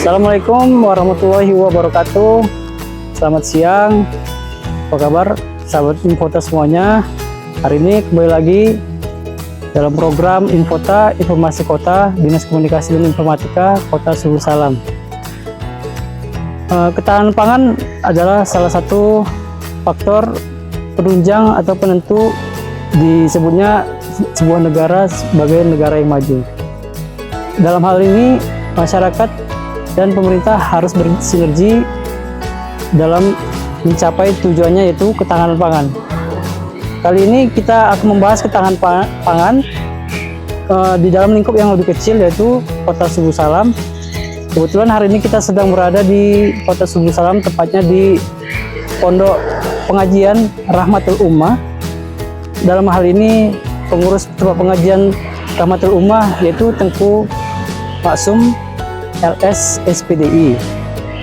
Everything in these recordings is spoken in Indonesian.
Assalamualaikum warahmatullahi wabarakatuh. Selamat siang. Apa kabar sahabat Infota semuanya? Hari ini kembali lagi dalam program Infota, Informasi Kota, Dinas Komunikasi dan Informatika Kota Suhu Salam. Ketahanan pangan adalah salah satu faktor penunjang atau penentu disebutnya sebuah negara sebagai negara yang maju. Dalam hal ini, masyarakat dan pemerintah harus bersinergi dalam mencapai tujuannya, yaitu ketahanan pangan. Kali ini kita akan membahas ketahanan pangan di dalam lingkup yang lebih kecil, yaitu Kota Suhu Salam. Kebetulan hari ini kita sedang berada di Kota Suhu Salam, tepatnya di Pondok Pengajian Rahmatul Ummah. Dalam hal ini pengurus tempat pengajian Rahmatul Ummah yaitu Tengku Maksum LS SPDI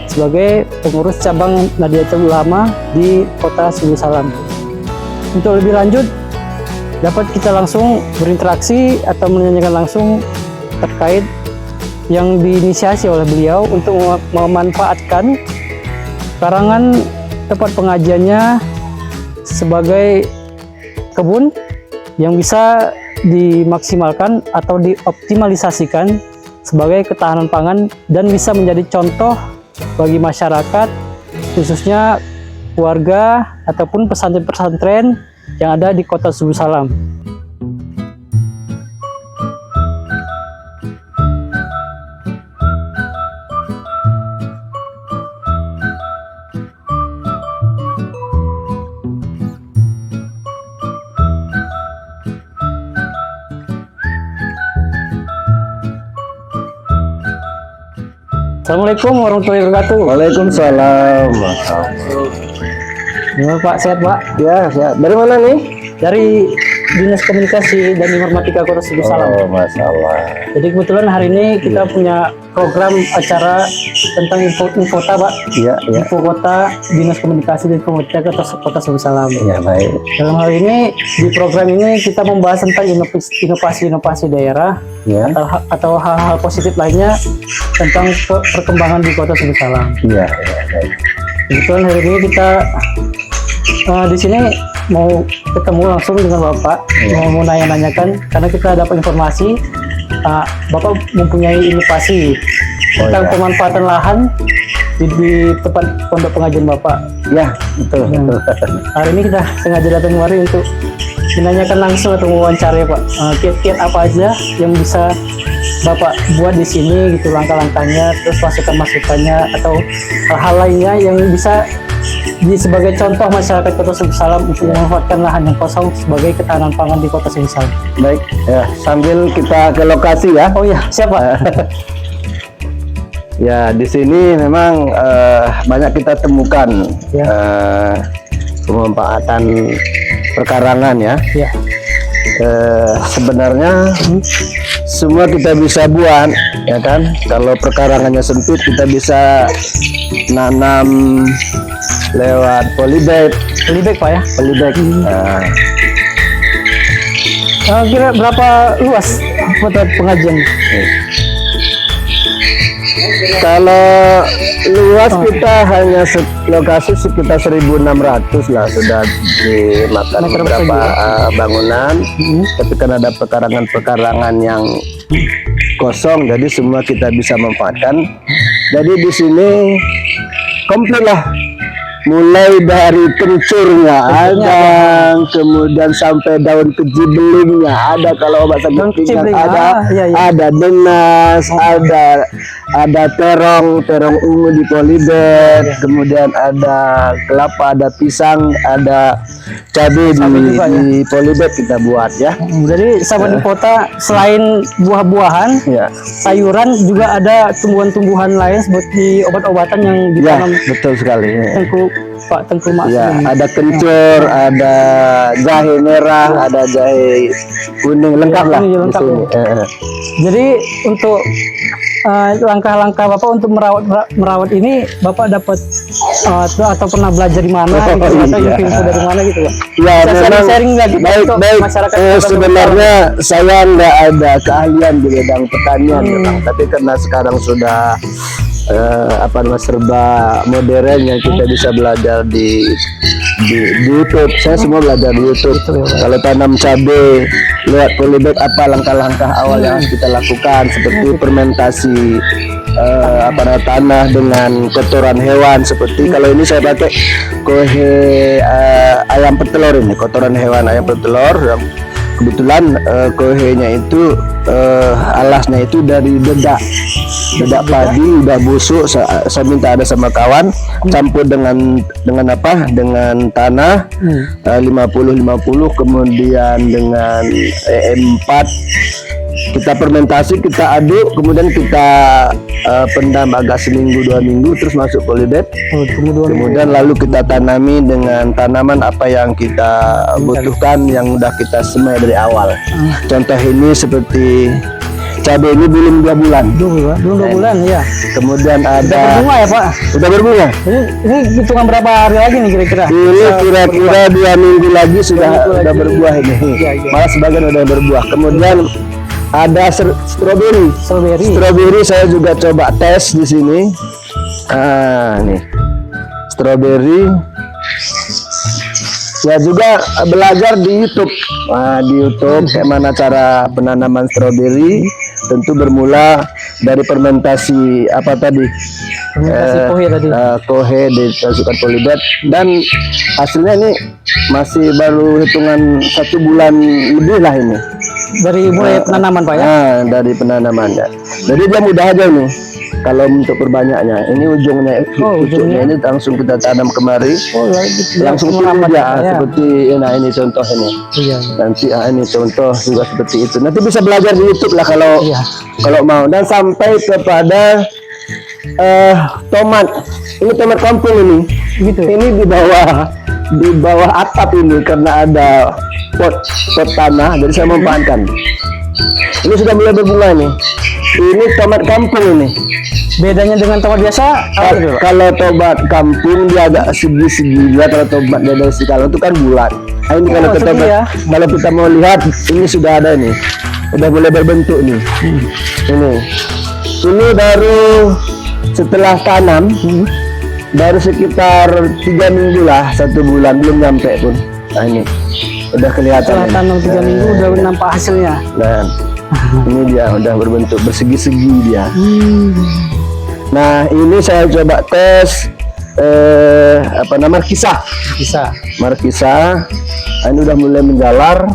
sebagai pengurus cabang Nahdlatul Ulama di Kota Suhu Salam. Untuk lebih lanjut, dapat kita langsung berinteraksi atau menanyakan langsung terkait yang diinisiasi oleh beliau untuk memanfaatkan karangan tempat pengajiannya sebagai kebun yang bisa dimaksimalkan atau dioptimalisasikan sebagai ketahanan pangan dan bisa menjadi contoh bagi masyarakat, khususnya warga ataupun pesantren-pesantren yang ada di Kota Suhu Salam. Assalamualaikum warahmatullahi wabarakatuh. Waalaikumsalam. Gimana Pak, sehat Pak? Ya, ya. Dari mana nih? Dari Dinas Komunikasi dan Informatika Kota Suhu Salam. Oh, Masya Allah. Jadi kebetulan hari ini kita punya program acara tentang Infota Pak. Iya, iya. Info Kota, Dinas Komunikasi dan Informatika Kota Suhu Salam. Ya, baik. Dalam hal ini, di program ini kita membahas tentang inovasi-inovasi daerah Ya. atau hal-hal positif lainnya tentang perkembangan di Kota Suhu Salam. Iya, ya, baik. Kebetulan hari ini kita di sini mau ketemu langsung dengan Bapak, mau nanya-nanyakan karena kita dapat informasi Bapak mempunyai inovasi tentang pemanfaatan lahan di tempat pondok pengajian Bapak. Ya, betul. Nah, Betul. hari ini kita sengaja datang kemari untuk menanyakan langsung atau mewawancarai Pak, kiat-kiat apa aja yang bisa Bapak buat di sini gitu, langkah-langkahnya, terus masukan-masukannya atau hal-hal lainnya yang bisa sebagai contoh masyarakat Kota Suhu Salam untuk memanfaatkan lahan yang kosong sebagai ketahanan pangan di Kota Suhu Salam. Baik, ya. Sambil kita ke lokasi ya. Oh ya, siapa? Ya, di sini memang banyak kita temukan Ya. pemanfaatan perkarangan ya. Ya. Sebenarnya semua kita bisa buat, ya kan? Kalau perkarangannya sempit, kita bisa nanam lewat polybag. Polybag Pak ya? Polybag. Kira berapa luas tempat pengajian? Kalau luas kita hanya lokasi sekitar 1.600 lah, sudah dimakan Meter beberapa persegi. bangunan. Tapi kan ada perkarangan-perkarangan yang kosong, jadi semua kita bisa manfaatkan. Jadi di sini komplit lah, mulai dari kencurnya ada, kemudian sampai daun keji belingnya ada, kalau obat sakit pinggang ada, ada denas, ada terong ungu di polybag, kemudian ada kelapa, ada pisang, ada cabai di polybag kita buat ya. Jadi sahabat di kota, selain buah-buahan, Ya, sayuran juga ada tumbuhan-tumbuhan lain seperti obat-obatan yang ya, ditanam betul sekali. Tengku Maksum. Ya, ada kencur, ada jahe merah, ada jahe kuning, lengkap lah di lengkap sini. Jadi untuk langkah-langkah Bapak untuk merawat ini, Bapak dapat atau pernah belajar di mana gitu, atau info dari mana gitu Pak? Ya, memang sharing lagi baik, untuk baik. masyarakat. Sebenarnya saya nggak ada keahlian di bidang pertanian, memang. Tapi karena sekarang sudah apa namanya serba modern yang kita bisa belajar di YouTube. Saya semua belajar di YouTube. Kalau tanam cabai, lihat polybag apa langkah-langkah awal yang harus kita lakukan, seperti fermentasi apa namanya tanah dengan kotoran hewan. Seperti kalau ini saya pakai kohe ayam petelur, ini kotoran hewan ayam petelur. Kebetulan kohenya itu alasnya itu dari dedak padi udah busuk. Saya minta ada sama kawan campur dengan apa, dengan tanah 50-50, kemudian dengan EM4 kita fermentasi, kita aduk, kemudian kita pendam agak seminggu 2 minggu, terus masuk polybag. Kemudian lalu kita tanami dengan tanaman apa yang kita butuhkan, yang udah kita semai dari awal. Contoh ini seperti cabai ini belum 2 bulan. Belum 2 bulan ya. Kemudian ada berbunga ya Pak. Udah berbunga. Ini hitungan berapa hari lagi nih kira-kira? Ini kira-kira 2 minggu lagi sudah berbuah ini. Malah sebagian udah berbuah. Kemudian ada stroberi. Stroberi saya juga coba tes di sini. Nih stroberi. Ya juga belajar di YouTube. Di YouTube kayak mana cara penanaman stroberi. Tentu bermula dari fermentasi apa tadi? Kohe tadi. Kohe dimasukkan polybag, dan hasilnya ini masih baru hitungan 1 bulan lebih lah ini. Dari mulai penanaman Pak ya? Dari penanamannya. Jadi dia mudah aja nih. Kalau untuk perbanyaknya, ini ujungnya ini langsung kita tanam kemari, langsung tumbuh dia seperti ini contoh ini. Nanti ini contoh juga seperti itu. Nanti bisa belajar di YouTube lah kalau mau. Dan sampai kepada tomat. Ini tomat kampung ini. Gitu. Ini di bawah atap ini karena ada pot tanah, jadi saya memanfaatkan. Ini sudah mulai berbunga nih. Ini tomat kampung ini. Bedanya dengan tomat biasa? Kalau tomat kampung dia agak segi-segi, kalau tomat dari kalau itu kan bulat. Ini kalau kalau kita mau lihat, ini sudah ada nih, udah mulai berbentuk nih. Ini baru setelah tanam, baru sekitar 3 minggu lah, 1 bulan belum nyampe pun. Nah ini udah kelihatan. Setelah tanam 3 minggu udah nampak hasilnya. Dan ini dia udah berbentuk bersegi-segi dia. Nah ini saya coba tes apa nama markisa. Ini udah mulai menjalar.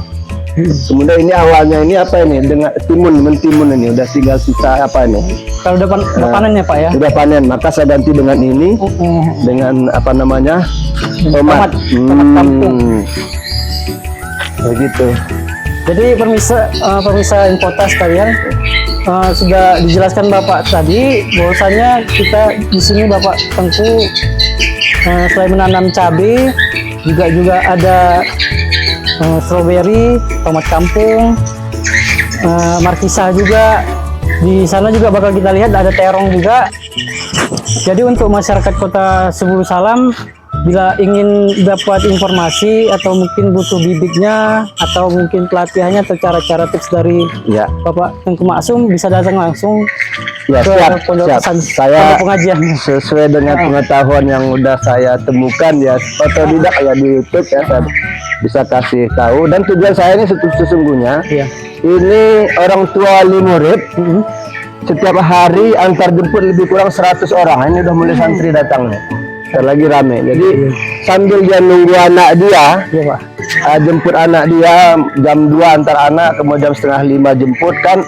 Kemudian ini awalnya ini apa ini dengan mentimun ini udah tinggal sisa apa ini. Kalau udah panen ya Pak ya? Udah panen, maka saya ganti dengan ini, dengan apa namanya tomat kampung. Begitu. Jadi pemirsa Infota sekalian, sudah dijelaskan Bapak tadi bahwasanya kita di sini Bapak Tengku selain menanam cabai juga ada stroberi, tomat kampung, markisa juga. Di sana juga bakal kita lihat ada terong juga. Jadi untuk masyarakat Kota Sebulu Salam, bila ingin dapat informasi atau mungkin butuh bibitnya atau mungkin pelatihannya atau cara-cara tips dari Bapak Tengku Maksum, bisa datang langsung ke pondok saya pengajian. Sesuai dengan pengetahuan yang udah saya temukan ya, otodidak ya di YouTube ya, saya bisa kasih tahu. Dan tujuan saya ini sesungguhnya ini orang tua wali murid setiap hari antar jemput lebih kurang 100 orang. Ini udah mulai santri datang nih, lagi rame. Jadi sambil dia nunggu anak dia, jemput anak dia jam 2 antar anak, kemudian jam 4:30 jemput, kan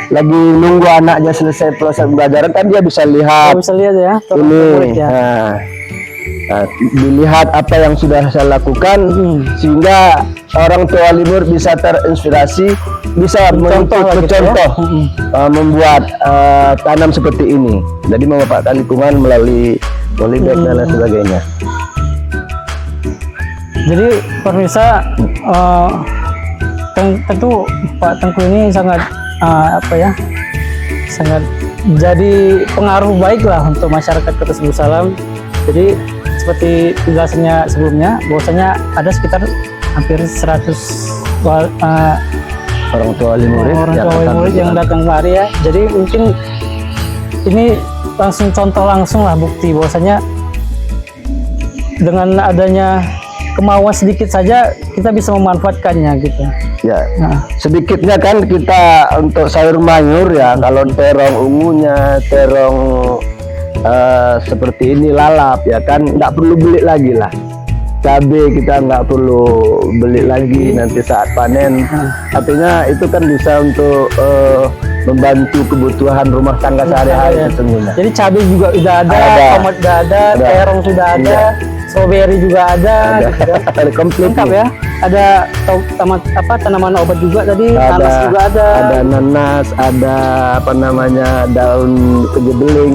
lagi nunggu anaknya selesai proses pembelajaran, kan dia bisa lihat ya ini. Nah, dilihat apa yang sudah saya lakukan, sehingga orang tua limur bisa terinspirasi, bisa contoh membuat tanam seperti ini. Jadi memanfaatkan lingkungan melalui polybag dan lain sebagainya. Jadi pemirsa, tentu Pak Tengku ini sangat sangat jadi pengaruh baik lah untuk masyarakat Kota Sebulu Salam. Jadi seperti penjelasannya sebelumnya, bahwasanya ada sekitar hampir 100 orang tua wali murid yang datang kemari ya. Jadi mungkin ini langsung contoh langsung lah, bukti bahwasanya dengan adanya kemauan sedikit saja kita bisa memanfaatkannya gitu. Ya, Nah, sedikitnya kan kita untuk sayur mayur ya, kalau terong ungunya, terong seperti ini lalap ya kan, nggak perlu beli lagi lah. Cabai kita nggak perlu beli lagi nanti saat panen. Artinya itu kan bisa untuk membantu kebutuhan rumah tangga sehari-hari sesungguhnya. jadi cabai juga udah ada, tomat udah ada, terong sudah ada, strawberry juga ada. Gitu kan. Ada komplit Lengkap nih. ya. Ada tanaman obat juga tadi, nanas juga ada. Ada nanas, ada apa namanya daun kejebeling,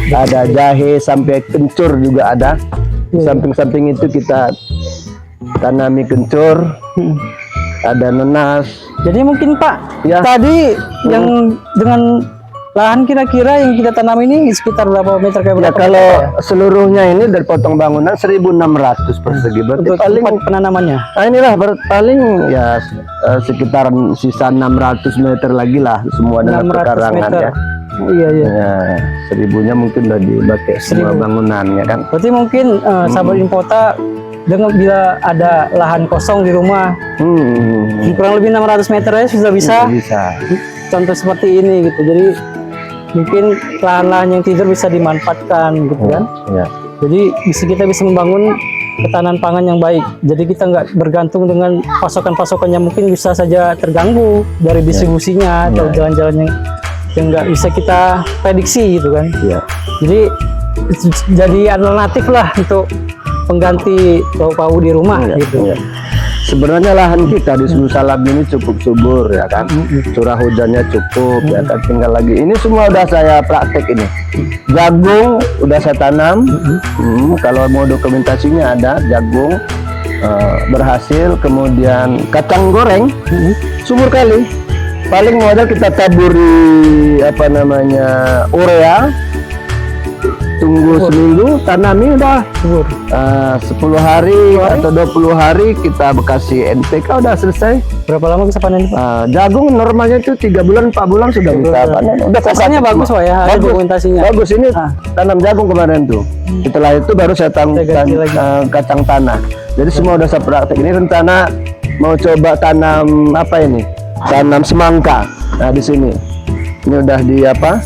ada jahe sampai kencur juga ada. Di samping-samping itu kita tanami kencur, ada nanas. Jadi mungkin Pak, Ya. tadi yang dengan lahan kira-kira yang kita tanam ini sekitar berapa meter kayak Ya berapa kalau meter, ya? seluruhnya ini dari potong bangunan 1.600 persegi, berarti Untuk paling tempat penanamannya. nah inilah paling ya sekitar sisa 600 meter lagi lah semua dengan 600 pekarangan meter. ya. Oh, iya iya. Ya, 1000-nya mungkin udah dipakai semua 1000. bangunan ya kan. Berarti mungkin sahabat Infota dengan bila ada lahan kosong di rumah kurang lebih 600 meter aja sudah bisa Bisa. contoh seperti ini gitu. Jadi mungkin lahan-lahan yang tidur bisa dimanfaatkan gitu kan. Ya. Jadi kita bisa membangun ketahanan pangan yang baik. Jadi kita nggak bergantung dengan pasokan-pasokan yang mungkin bisa saja terganggu dari distribusinya atau jalan-jalan yang nggak bisa kita prediksi gitu kan. Ya. Jadi alternatif lah untuk pengganti bau-bau di rumah gitu. Ya. Sebenarnya lahan kita di Suku Salam ini cukup subur ya kan, curah hujannya cukup ya kan, tinggal lagi ini semua udah saya praktek ini. Jagung udah saya tanam, kalau mau dokumentasinya ada jagung berhasil, kemudian kacang goreng subur kali. Paling modal kita taburi apa namanya urea, tunggu seminggu, tanami udah Subur. 10 hari atau 20 hari kita kasih NPK udah selesai. Berapa lama bisa panen Pak? Jagung normalnya itu 3 bulan 4 bulan sudah bisa panen. Udah Rasanya bagus Pak ya, ada dokumentasinya. Bagus ini tanam jagung kemarin tuh. Setelah itu baru saya ganti lagi. kacang tanah. Jadi semua udah saya praktek. Ini rencana mau coba tanam apa ini? Tanam semangka. Nah di sini. Ini udah di apa?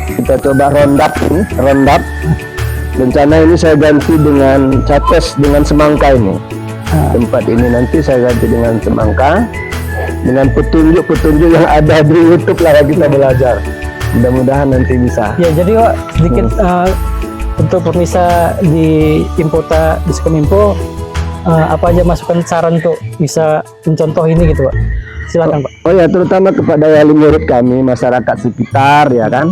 Kita coba rondap ini, rondap. Rencana ini saya ganti dengan capes dengan semangka ini. Tempat ini nanti saya ganti dengan semangka, dengan petunjuk-petunjuk yang ada di YouTube lah kita belajar. Mudah-mudahan nanti bisa. Ya jadi Pak sedikit untuk pemirsa di Infota Diskominfo apa aja masukan saran untuk bisa mencontoh ini gitu Pak. Silakan Pak. Oh ya, terutama kepada wali murid kami, masyarakat sekitar ya kan.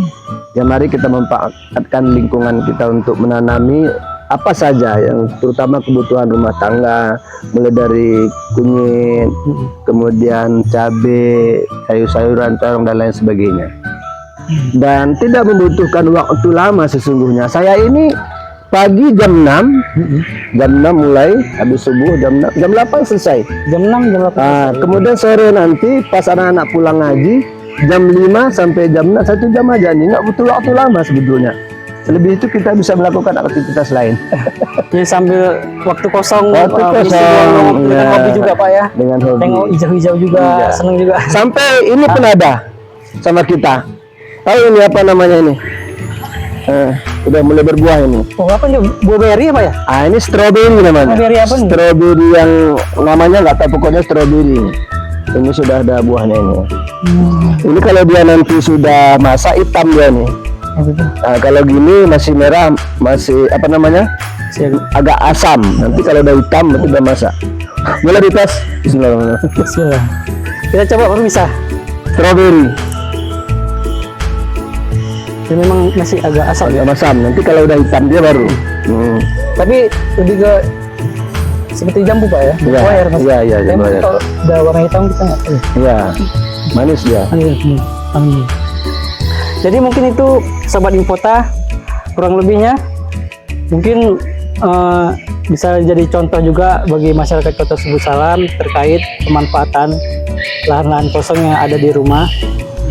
Ya mari kita memanfaatkan lingkungan kita untuk menanami apa saja yang terutama kebutuhan rumah tangga, mulai dari kunyit, kemudian cabai, sayur-sayuran, terong dan lain sebagainya. Dan tidak membutuhkan waktu lama sesungguhnya. Saya ini pagi jam 6 mulai, habis subuh jam 8 selesai. Jam 6 jam 8. Kemudian sore nanti pas anak-anak pulang ngaji jam 5 sampai jam 6, 1 jam aja nih, nggak butuh waktu lama sebetulnya. Selebih itu kita bisa melakukan aktivitas lain. Jadi sambil waktu kosong, Waktu mengisi kosong, ruang dengan ya. hobi juga Pak ya. Dengan hobi. Tengok hijau-hijau juga, Iya. seneng juga. Sampai ini pun ada sama kita. Tahu ini apa namanya ini? Udah mulai berbuah ini. Oh apa nih, blueberry apa ya? Ini strawberry namanya. Strawberry apa nih? Strawberry yang namanya nggak tahu, pokoknya strawberry. Ini sudah ada buahnya ini. Ini kalau dia nanti sudah masak hitam dia nih. Gitu. Nah, kalau gini masih merah, masih apa namanya? Siap. Agak asam. Nanti kalau udah hitam berarti udah masak. Boleh dites? Bismillahirrahmanirrahim. Bismillah. Kita coba baru bisa. Strawberry. Ini memang masih agak asam ya. Agak asam. Nanti kalau udah hitam dia baru. Tapi lebih ke seperti jambu Pak ya. Iya, Air, Mas. iya, iya, Tapi jambu air. kalau udah warna hitam kita nggak tahu. Ya, manis dia. Amin. Jadi mungkin itu sahabat Infota kurang lebihnya mungkin bisa jadi contoh juga bagi masyarakat Kota Suku Salam terkait pemanfaatan lahan-lahan kosong yang ada di rumah.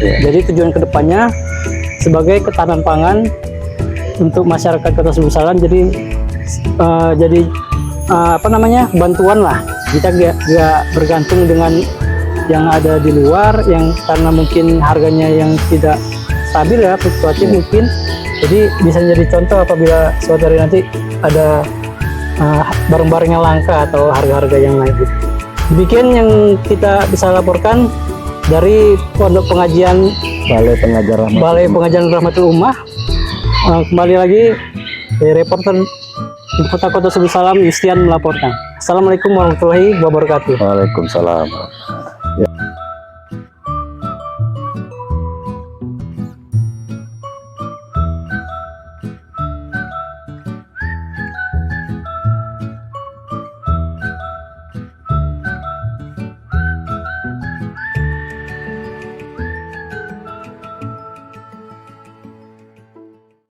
Jadi tujuan kedepannya sebagai ketahanan pangan untuk masyarakat Kota Sebul Salam, jadi bantuan lah. Kita gak bergantung dengan yang ada di luar, yang karena mungkin harganya yang tidak stabil ya, fluktuatif mungkin. Jadi bisa jadi contoh apabila suatu hari nanti ada barang-barang yang langka atau harga-harga yang naik gitu. Demikian yang kita bisa laporkan dari Pondok Pengajian Balai Pengajian Rahmatul Ummah. Kembali lagi dari reporter Kota Sebul Salam, Yustian melaporkan. Assalamualaikum warahmatullahi wabarakatuh. Waalaikumsalam.